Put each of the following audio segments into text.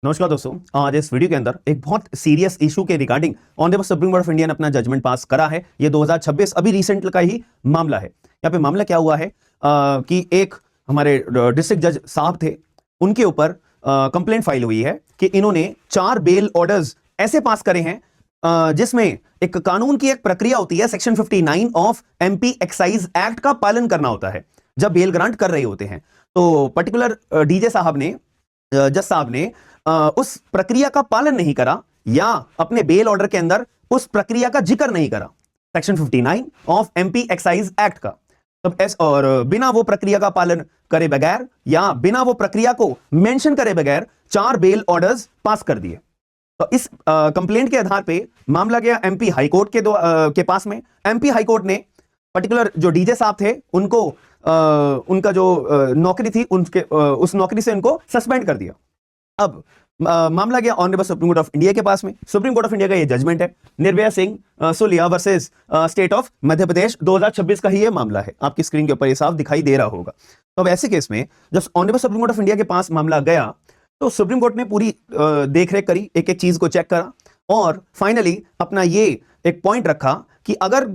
नमस्कार दोस्तों, आज इस वीडियो के अंदर एक बहुत सीरियस इशू के regarding honourable supreme court of India ने अपना जजमेंट पास करा है। ये 2026 अभी रिसेंट का ही मामला है। यहाँ पे मामला क्या हुआ है कि एक हमारे डिस्ट्रिक्ट जज साहब थे, उनके ऊपर कंप्लेंट फाइल हुई है कि इन्होंने 4 बेल ऑर्डर्स ऐसे पास करे हैं जिसमें एक कानून की एक प्रक्रिया होती है, section 59 of MP excise act का पालन करना होता है जब बेल ग्रांट कर रहे होते हैं। तो पर्टिकुलर डीजे साहब ने, जज साहब ने उस प्रक्रिया का पालन नहीं करा या अपने बेल ऑर्डर के अंदर उस प्रक्रिया का जिक्र नहीं करा, section 59 of MP excise act का। तब और बिना वो प्रक्रिया का पालन करे बगैर या बिना वो प्रक्रिया को मेंशन करे बगैर 4 बेल ऑर्डर्स पास कर दिए। तो इस कंप्लेंट के आधार पे मामला गया एमपी हाईकोर्ट के पास में। एमपी हाईकोर्ट ने पर्टिकुलर जो डीजे साहब थे उनको उनका जो नौकरी थी उस नौकरी से उनको सस्पेंड कर दिया। अब मामला गया honourable supreme court of India के पास में। सुप्रीम कोर्ट ऑफ इंडिया का ये जजमेंट है, Nirbhaya Singh Sulia versus state of Madhya Pradesh, 2026 का ही ये मामला है। आपकी स्क्रीन के ऊपर ये साफ दिखाई दे रहा होगा। तो अब ऐसे केस में जब honourable supreme court of India के पास मामला गया तो सुप्रीम कोर्ट ने पूरी देखरेख करी, एक एक चीज को चेक करा और फाइनली अपना ये एक पॉइंट रखा कि अगर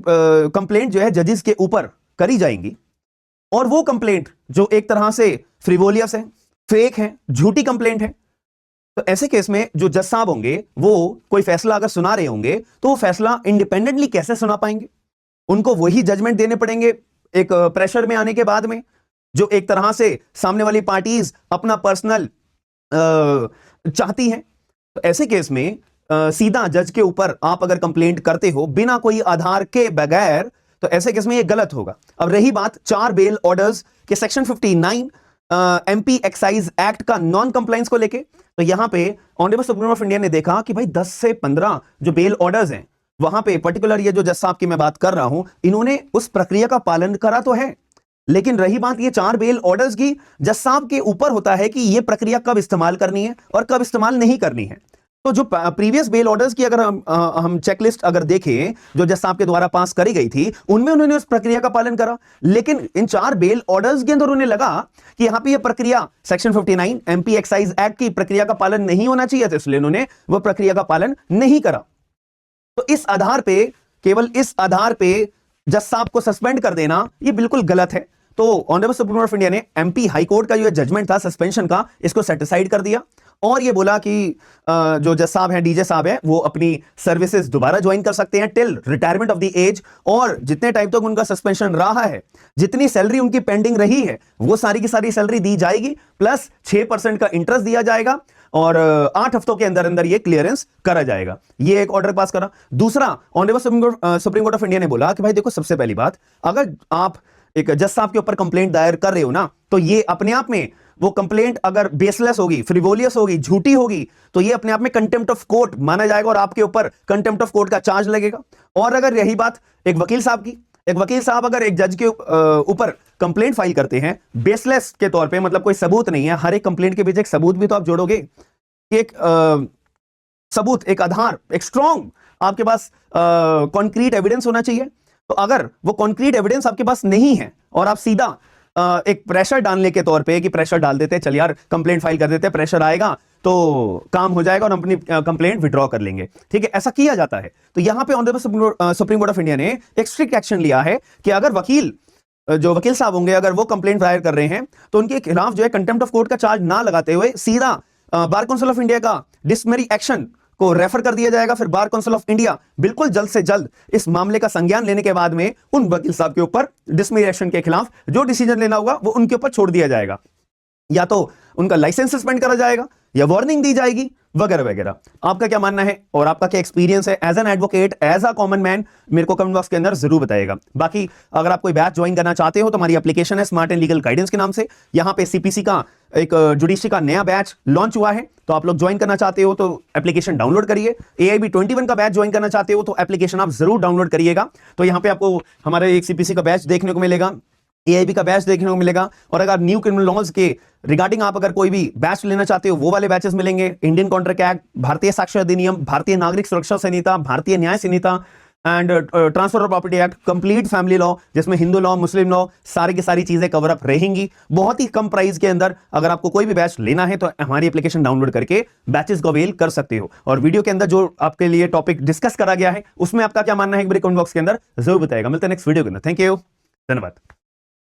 कंप्लेंट जो है जजेस के ऊपर करी जाएंगी और वो कंप्लेंट जो एक तरह से फ्रिवोलियस है, फेक है, झूठी कंप्लेंट है, तो ऐसे केस में जो जज साहब होंगे वो कोई फैसला अगर सुना रहे होंगे तो वो फैसला इंडिपेंडेंटली कैसे सुना पाएंगे? उनको वही जजमेंट देने पड़ेंगे एक प्रेशर में आने के बाद में, जो एक तरह से सामने वाली पार्टीज अपना पर्सनल चाहती हैं। तो ऐसे केस में सीधा जज के ऊपर आप अगर कंप्लेंट करते हो बिना कोई आधार के बगैर, तो ऐसे केस में ये गलत होगा। अब रही बात 4 बेल ऑर्डर्स के सेक्शन 59 एमपी एक्साइज एक्ट का नॉन कंप्लायंस को लेके, तो यहां पे honourable supreme court of India ने देखा कि भाई 10 से 15 जो बेल ऑर्डर्स हैं वहां पे पर्टिकुलर ये जो जज साहब की मैं बात कर रहा हूं, इन्होंने उस प्रक्रिया का पालन करा तो है, लेकिन रही बात ये 4 बेल ऑर्डर्स की, जज साहब के ऊपर होता है कि ये प्रक्रिया कब इस्तेमाल करनी है और कब इस्तेमाल नहीं करनी है। तो जो प्रीवियस बेल ऑर्डर्स की अगर हम चेकलिस्ट अगर देखें जो जज साहब के द्वारा पास करी गई थी, उनमें उन्होंने उस प्रक्रिया का पालन करा, लेकिन इन 4 बेल ऑर्डर्स के अंदर उन्हें लगा कि यहां पे ये प्रक्रिया सेक्शन 59 एमपी एक्साइज एक्ट की प्रक्रिया का पालन नहीं होना चाहिए, तो इसलिए उन्होंने वो प्रक्रिया का पालन नहीं करा। तो इस आधार पे, केवल इस आधार पे जज साहब को सस्पेंड कर देना ये बिल्कुल गलत है। तो honourable supreme court of India ने एमपी हाईकोर्ट का जो जजमेंट था सस्पेंशन का, इसको सेटिसाइड कर दिया और ये बोला कि जो जज साहब हैं, डीजे साहब हैं, वो अपनी सर्विसेज दोबारा ज्वाइन कर सकते हैं till retirement of the age, और जितने टाइम तक उनका सस्पेंशन रहा है, जितनी सैलरी उनकी पेंडिंग रही है, वो सारी की सारी सैलरी दी जाएगी, प्लस 6% का इंटरेस्ट दिया जाएगा और 8 हफ्तों के अंदर अंदर ये क्लियरेंस करा जाएगा। ये एक ऑर्डर पास करा। दूसरा, honourable supreme court of India ने बोला कि भाई देखो, सबसे पहली बात, अगर आप एक जज साहब के ऊपर कंप्लेंट दायर कर रहे हो ना, तो ये अपने आप में वो कंप्लेंट अगर बेसलेस होगी, फ्रिवोलियस होगी, झूठी होगी, तो ये अपने आप में कंटेम्प्ट ऑफ कोर्ट माना जाएगा और आपके ऊपर कंटेम्प्ट ऑफ कोर्ट का चार्ज लगेगा। और अगर यही बात एक वकील साहब की, एक वकील साहब अगर एक जज के ऊपर कंप्लेंट फाइल करते हैं बेसलेस के तौर पे, मतलब कोई सबूत नहीं है, हर एक कंप्लेंट के पीछे एक सबूत भी तो आप जोड़ोगे, एक सबूत, एक आधार, एक स्ट्रॉन्ग आपके पास कॉन्क्रीट एविडेंस होना चाहिए। तो अगर वो कॉन्क्रीट एविडेंस आपके पास नहीं है और आप सीधा एक प्रेशर डालने के तौर पे कि प्रेशर डाल देते हैं, चल यार कंप्लेंट फाइल कर देते हैं, प्रेशर आएगा तो काम हो जाएगा और हम अपनी कंप्लेंट विड्रॉ कर लेंगे, ठीक है, ऐसा किया जाता है। तो यहां पे honourable supreme court of India ने एक स्ट्रिक्ट एक्शन लिया है कि अगर जो वकील साहब होंगे, अगर वो कंप्लेंट दायर कर रहे हैं, तो उनके खिलाफ जो है कंटेम्प्ट ऑफ कोर्ट का चार्ज ना लगाते हुए सीधा बार काउंसिल ऑफ इंडिया का डिसमिसरी एक्शन को रेफर कर दिया जाएगा। फिर बार काउंसिल ऑफ इंडिया बिल्कुल जल्द से जल्द इस मामले का संज्ञान लेने के बाद में उन वकील साहब के ऊपर डिसमिसरी एक्शन के खिलाफ जो डिसीजन लेना होगा वो उनके ऊपर छोड़ दिया जाएगा, या तो उनका लाइसेंस सस्पेंड करा जाएगा या वार्निंग दी जाएगी, वगैरह वगैरह। आपका क्या मानना है और आपका क्या एक्सपीरियंस है as an advocate, as a common man, मेरे को कमेंट बॉक्स के अंदर जरूर बताइएगा। बाकी अगर आप कोई बैच ज्वाइन करना चाहते हो तो हमारी एप्लीकेशन है स्मार्ट एंड लीगल गाइडेंस के नाम से। यहां पे सीपीसी का एक जुडिशरी का नया बैच लॉन्च हुआ है, तो आप लोग ज्वाइन करना चाहते हो तो एप्लीकेशन डाउनलोड करिए। AIB 21 का बैच ज्वाइन करना चाहते हो तो एप्लीकेशन आप जरूर डाउनलोड करिएगा। तो यहां पे आपको हमारे एक सीपीसी का बैच देखने को मिलेगा, AIB का बैच देखने को मिलेगा, और अगर न्यू क्रिमिनल लॉज के रिगार्डिंग आप अगर कोई भी बैच लेना चाहते हो वो वाले बैचेस मिलेंगे। इंडियन कॉन्ट्रैक्ट एक्ट, भारतीय साक्ष्य अधिनियम, भारतीय नागरिक सुरक्षा Sanhita, Bharatiya Nyaya Sanhita, and transfer of property act, complete family law जिसमें हिंदू लॉ, मुस्लिम लॉ, सारी की सारी चीजें कवर अप रहेंगी बहुत ही कम प्राइस के अंदर। अगर आपको कोई भी बैच लेना है तो हमारी एप्लीकेशन डाउनलोड करके बैचेस को अवेल कर सकते हो। और वीडियो के अंदर जो आपके लिए टॉपिक डिस्कस करा गया है उसमें आपका क्या मानना है, कमेंट बॉक्स के अंदर जरूर बताएगा। मिलते हैं नेक्स्ट वीडियो के अंदर। थैंक यू, धन्यवाद।